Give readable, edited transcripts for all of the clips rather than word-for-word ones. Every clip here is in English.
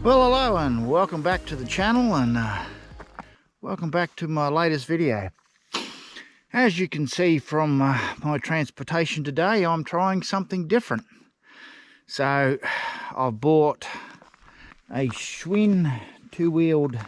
Well, hello and welcome back to the channel, and welcome back to my latest video. As you can see from my transportation today, I'm trying something different. So I've bought a Schwinn two-wheeled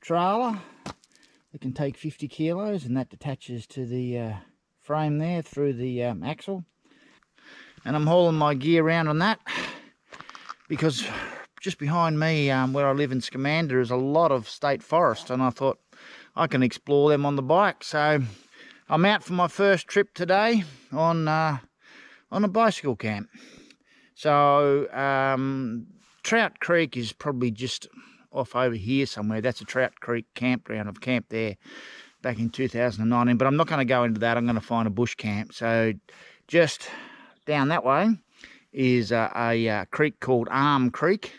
trailer that can take 50 kilos, and that attaches to the frame there through the axle. And I'm hauling my gear around on that because just behind me, where I live in Scamander, is a lot of state forest, and I thought I can explore them on the bike. So I'm out for my first trip today on a bicycle camp. So Trout Creek is probably just off over here somewhere. That's a Trout Creek campground. I've camped there back in 2019, but I'm not going to go into that. I'm going to find a bush camp. So just down that way is a creek called Arm Creek.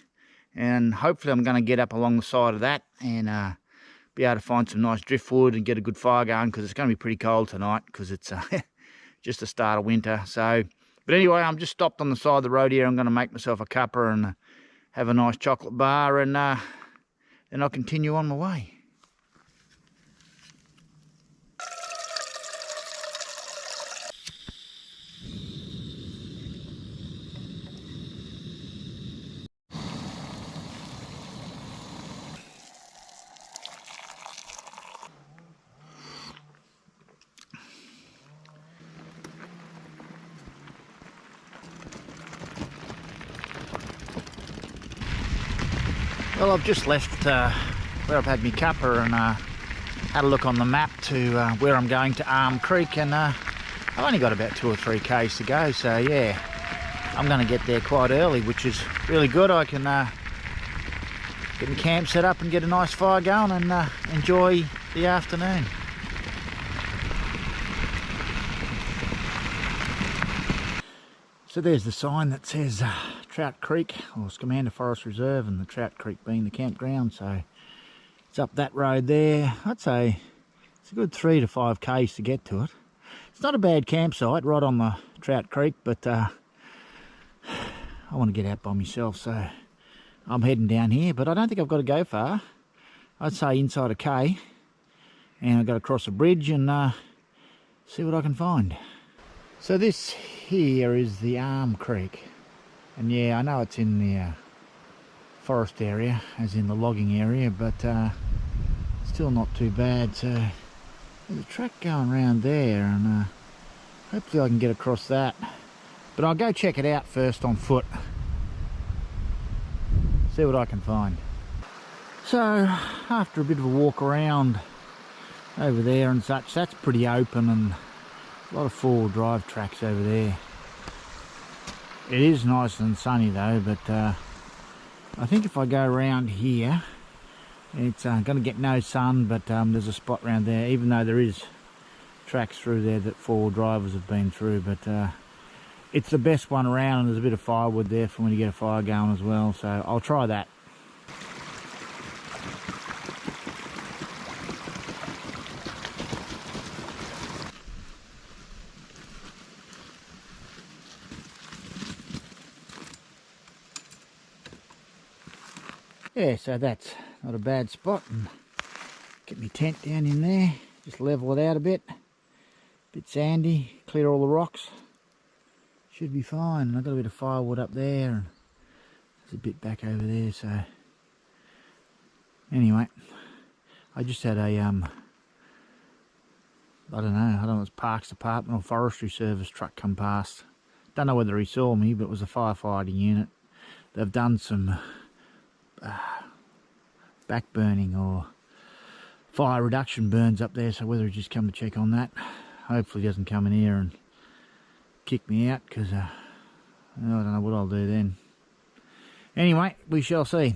And hopefully I'm going to get up along the side of that and be able to find some nice driftwood and get a good fire going, because it's going to be pretty cold tonight because it's just the start of winter. So, but anyway, I'm just stopped on the side of the road here. I'm going to make myself a cuppa and have a nice chocolate bar, and then I'll continue on my way. Well, I've just left where I've had my cuppa and had a look on the map to where I'm going, to Arm Creek, and I've only got about 2 or 3 k's to go, so yeah, I'm going to get there quite early, which is really good. I can get my camp set up and get a nice fire going and enjoy the afternoon. So there's the sign that says Trout Creek, or Scamander State Reserve, and the Trout Creek being the campground. So it's up that road there. I'd say it's a good 3 to 5 k's to get to it. It's not a bad campsite right on the Trout Creek, but I want to get out by myself, so I'm heading down here. But I don't think I've got to go far. I'd say inside a k, and I've got to cross a bridge and see what I can find. So this here is the Arm Creek, and yeah, I know it's in the forest area, as in the logging area, but still not too bad. So there's a track going around there, and hopefully I can get across that, but I'll go check it out first on foot, see what I can find. So after a bit of a walk around over there and such, that's pretty open, and a lot of four-wheel drive tracks over there. It is nice and sunny though, but I think if I go around here, it's going to get no sun, but there's a spot around there, even though there is tracks through there that four-wheel drivers have been through, but it's the best one around, and there's a bit of firewood there for when you get a fire going as well, so I'll try that. Yeah, so that's not a bad spot, and get my tent down in there, just level it out a bit sandy, clear all the rocks, should be fine. And I've got a bit of firewood up there, and there's a bit back over there. So anyway, I just had a I don't know, it's Parks Department or Forestry Service truck come past. Don't know whether he saw me, but it was a firefighting unit. They've done some back burning or fire reduction burns up there, so whether he just come to check on that. Hopefully he doesn't come in here and kick me out, because I don't know what I'll do then. Anyway, we shall see.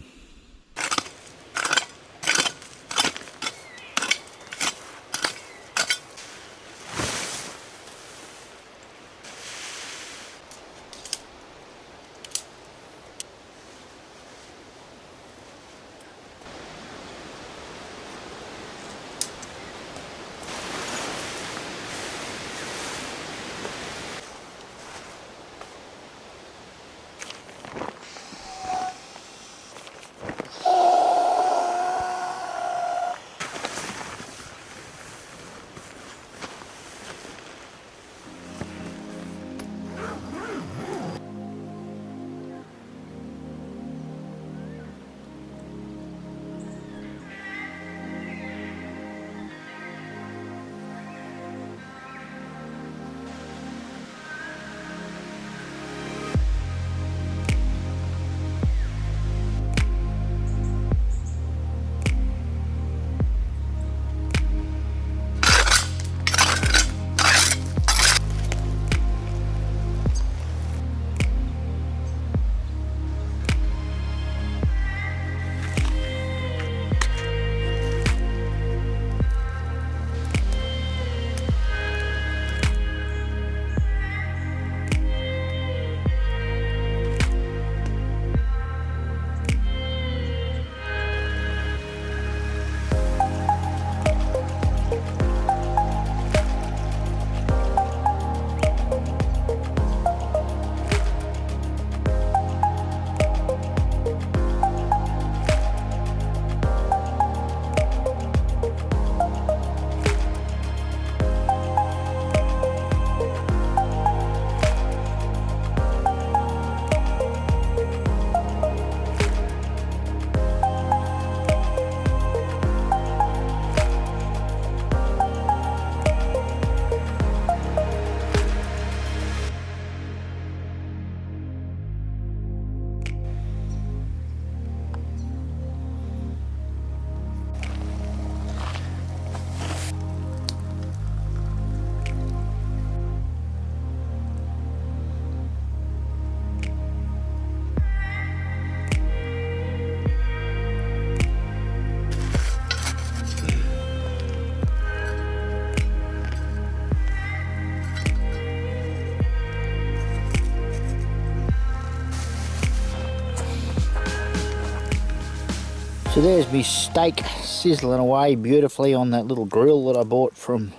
So there's my steak sizzling away beautifully on that little grill that I bought from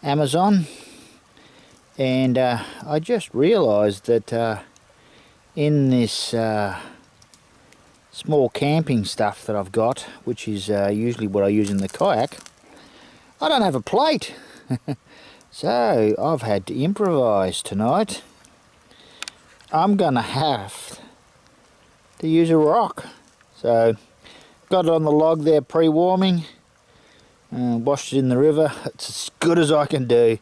Amazon. And I just realised that in this small camping stuff that I've got, which is usually what I use in the kayak, I don't have a plate. So I've had to improvise tonight. I'm gonna have to use a rock. So got it on the log there pre-warming, washed it in the river. It's as good as I can do.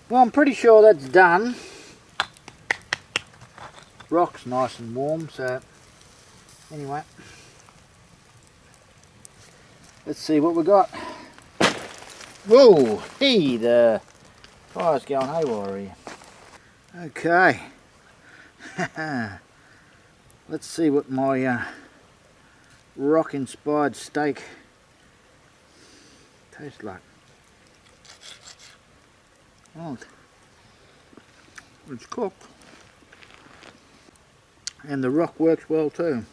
Well, I'm pretty sure that's done. Rock's nice and warm, so anyway, let's see what we got. Whoa, hey, the fire's going haywire here. Okay, let's see what my rock inspired steak tastes like. Oh, it's cooked. And the rock works well too.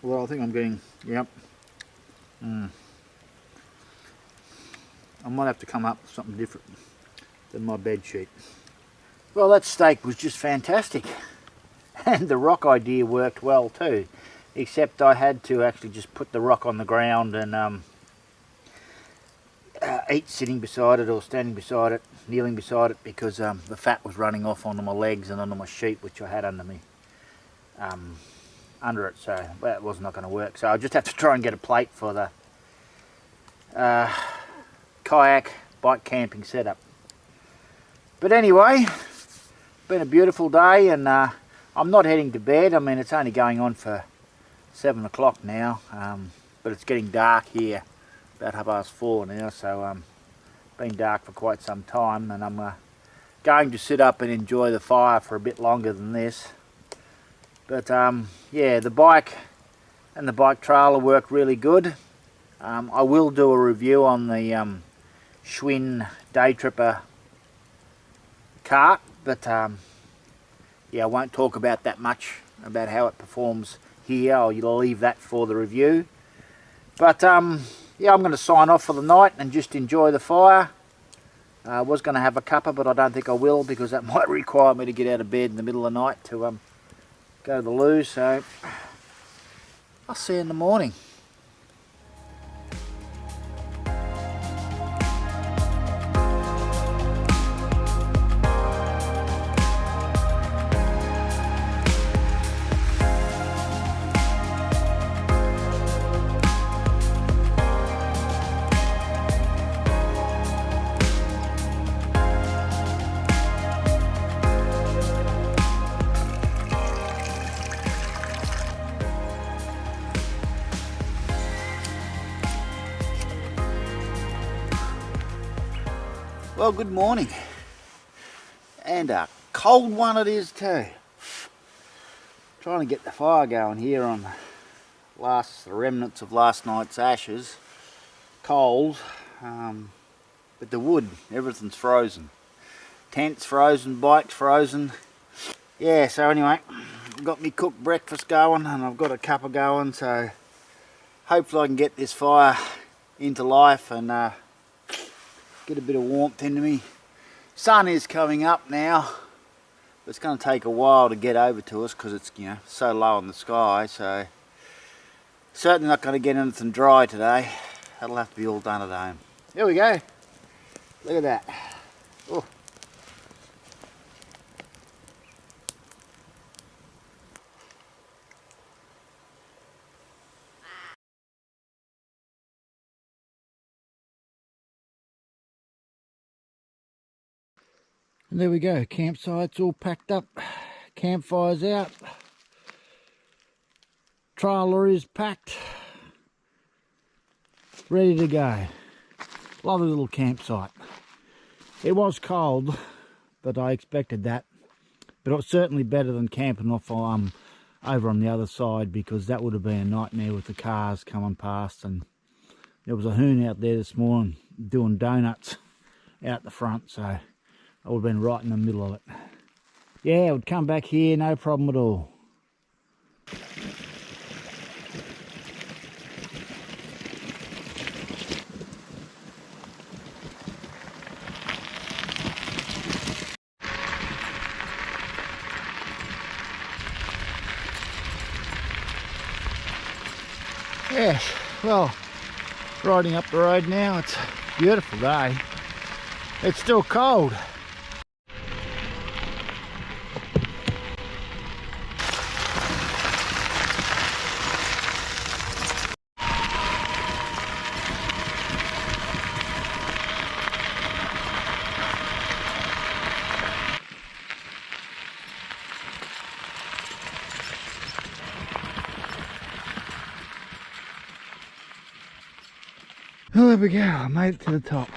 Well, I think I'm getting, yep. I might have to come up with something different than my bed sheet. Well, that steak was just fantastic. And the rock idea worked well too. Except I had to actually just put the rock on the ground and eat sitting beside it or standing beside it, kneeling beside it, because the fat was running off onto my legs and onto my sheet, which I had under me. Under it, so that was not going to work. So I just have to try and get a plate for the kayak bike camping setup. But anyway, been a beautiful day, and I'm not heading to bed. I mean, it's only going on for 7 o'clock now, but it's getting dark here, about 4:30 now, so been dark for quite some time, and I'm going to sit up and enjoy the fire for a bit longer than this. But yeah, the bike and the bike trailer work really good. I will do a review on the Schwinn Day Tripper cart, but yeah, I won't talk about that much about how it performs here. I'll leave that for the review. But yeah, I'm going to sign off for the night and just enjoy the fire. I was going to have a cuppa, but I don't think I will, because that might require me to get out of bed in the middle of the night to go to the loo. So I'll see you in the morning. Well, good morning, and a cold one it is too. Trying to get the fire going here on the remnants of last night's ashes. Cold, but the wood, everything's frozen. Tent's frozen, bike's frozen. Yeah, so anyway, I've got me cooked breakfast going, and I've got a cuppa going, so hopefully I can get this fire into life and get a bit of warmth into me. Sun is coming up now. It's going to take a while to get over to us because it's, you know, so low in the sky. So certainly not going to get anything dry today. That'll have to be all done at home. Here we go. Look at that. Oh. And there we go, campsite's all packed up, campfire's out, trailer is packed, ready to go. Lovely little campsite. It was cold, but I expected that. But it was certainly better than camping off over on the other side, because that would have been a nightmare with the cars coming past. And there was a hoon out there this morning doing donuts out the front, so I would have been right in the middle of it. Yeah, I would come back here, no problem at all. Yes, well, riding up the road now, it's a beautiful day. It's still cold. Well, there we go, I made it to the top.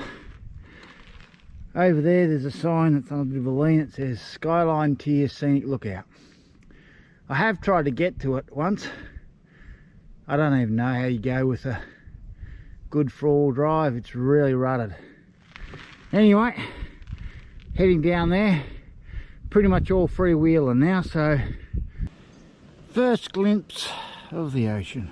Over there's a sign that's on a bit of a lean. It says Skyline Tier Scenic Lookout. I have tried to get to it once. I don't even know how you go with a good four-wheel drive. It's really rutted. Anyway, heading down there. Pretty much all freewheeling now, so first glimpse of the ocean.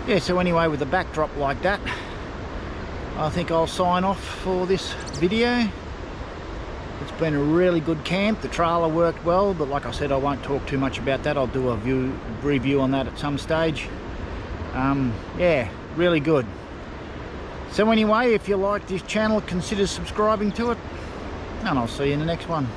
Yeah, so anyway, with a backdrop like that, I think I'll sign off for this video. It's been a really good camp. The trailer worked well, but like I said, I won't talk too much about that. I'll do a review on that at some stage. Yeah, really good. So anyway, if you like this channel, consider subscribing to it, and I'll see you in the next one.